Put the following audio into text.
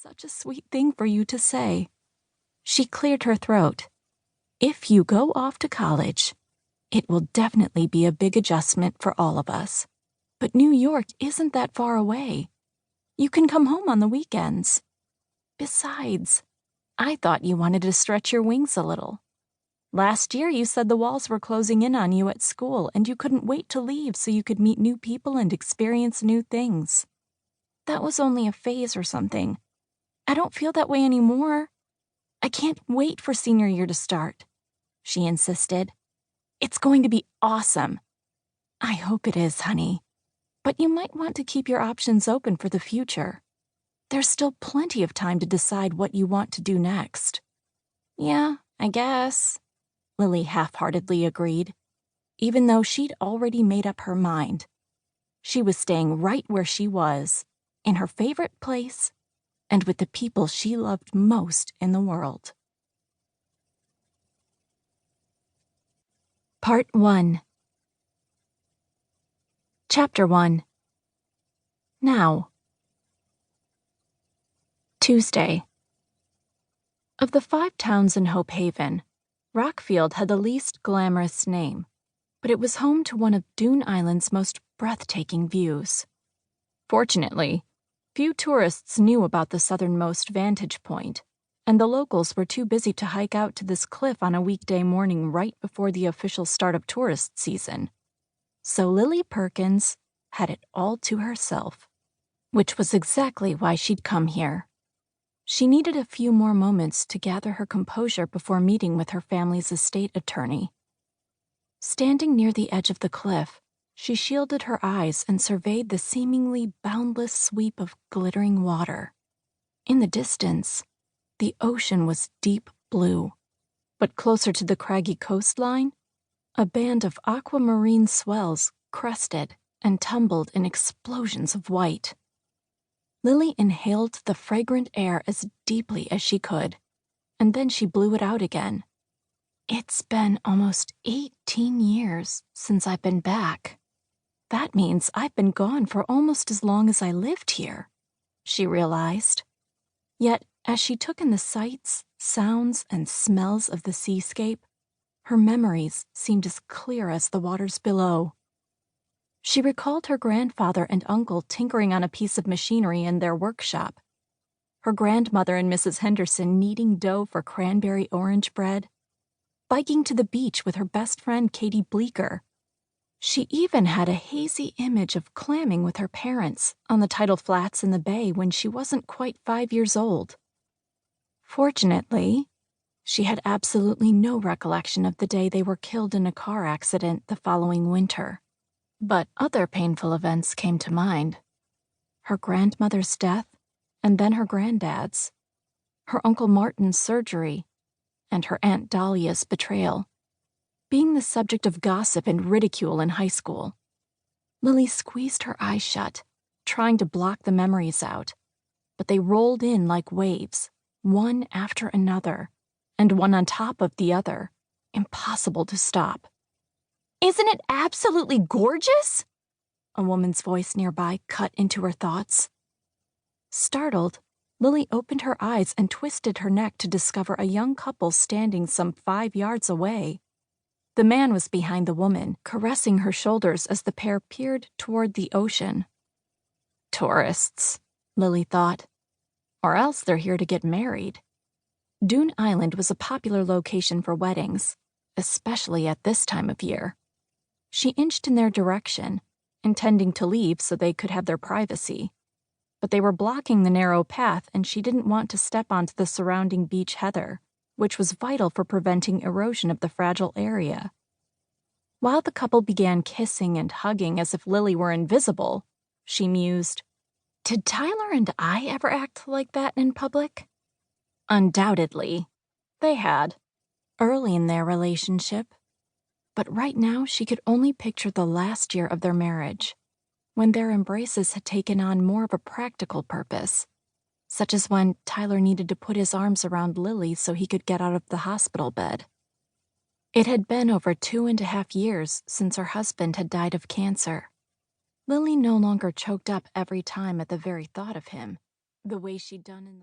Such a sweet thing for you to say. She cleared her throat. If you go off to college, it will definitely be a big adjustment for all of us. But New York isn't that far away. You can come home on the weekends. Besides, I thought you wanted to stretch your wings a little. Last year you said the walls were closing in on you at school and you couldn't wait to leave so you could meet new people and experience new things. That was only a phase or something. I don't feel that way anymore. I can't wait for senior year to start, she insisted. It's going to be awesome. I hope it is, honey. But you might want to keep your options open for the future. There's still plenty of time to decide what you want to do next. Yeah, I guess, Lily half-heartedly agreed, even though she'd already made up her mind. She was staying right where she was, in her favorite place, and with the people she loved most in the world. Part 1. Chapter 1. Now. Tuesday. Of the 5 towns in Hope Haven, Rockfield had the least glamorous name, but it was home to one of Dune Island's most breathtaking views. Fortunately, few tourists knew about the southernmost vantage point, and the locals were too busy to hike out to this cliff on a weekday morning right before the official start of tourist season. So Lily Perkins had it all to herself, which was exactly why she'd come here. She needed a few more moments to gather her composure before meeting with her family's estate attorney. Standing near the edge of the cliff, she shielded her eyes and surveyed the seemingly boundless sweep of glittering water. In the distance, the ocean was deep blue, but closer to the craggy coastline, a band of aquamarine swells crested and tumbled in explosions of white. Lily inhaled the fragrant air as deeply as she could, and then she blew it out again. It's been almost 18 years since I've been back. That means I've been gone for almost as long as I lived here, she realized. Yet, as she took in the sights, sounds, and smells of the seascape, her memories seemed as clear as the waters below. She recalled her grandfather and uncle tinkering on a piece of machinery in their workshop, her grandmother and Mrs. Henderson kneading dough for cranberry orange bread, biking to the beach with her best friend Katie Bleecker. She even had a hazy image of clamming with her parents on the tidal flats in the bay when she wasn't quite 5 years old. Fortunately, she had absolutely no recollection of the day they were killed in a car accident the following winter. But other painful events came to mind. Her grandmother's death, and then her granddad's, her Uncle Martin's surgery, and her Aunt Dahlia's betrayal. Being the subject of gossip and ridicule in high school, Lily squeezed her eyes shut, trying to block the memories out, but they rolled in like waves, one after another, and one on top of the other, impossible to stop. "Isn't it absolutely gorgeous?" A woman's voice nearby cut into her thoughts. Startled, Lily opened her eyes and twisted her neck to discover a young couple standing some 5 yards away. The man was behind the woman, caressing her shoulders as the pair peered toward the ocean. Tourists, Lily thought. Or else they're here to get married. Dune Island was a popular location for weddings, especially at this time of year. She inched in their direction, intending to leave so they could have their privacy. But they were blocking the narrow path, and she didn't want to step onto the surrounding beach heather, which was vital for preventing erosion of the fragile area. While the couple began kissing and hugging as if Lily were invisible, she mused, "Did Tyler and I ever act like that in public?" Undoubtedly, they had, early in their relationship. But right now she could only picture the last year of their marriage, when their embraces had taken on more of a practical purpose, such as when Tyler needed to put his arms around Lily so he could get out of the hospital bed. It had been over 2.5 years since her husband had died of cancer. Lily no longer choked up every time at the very thought of him, the way she'd done in the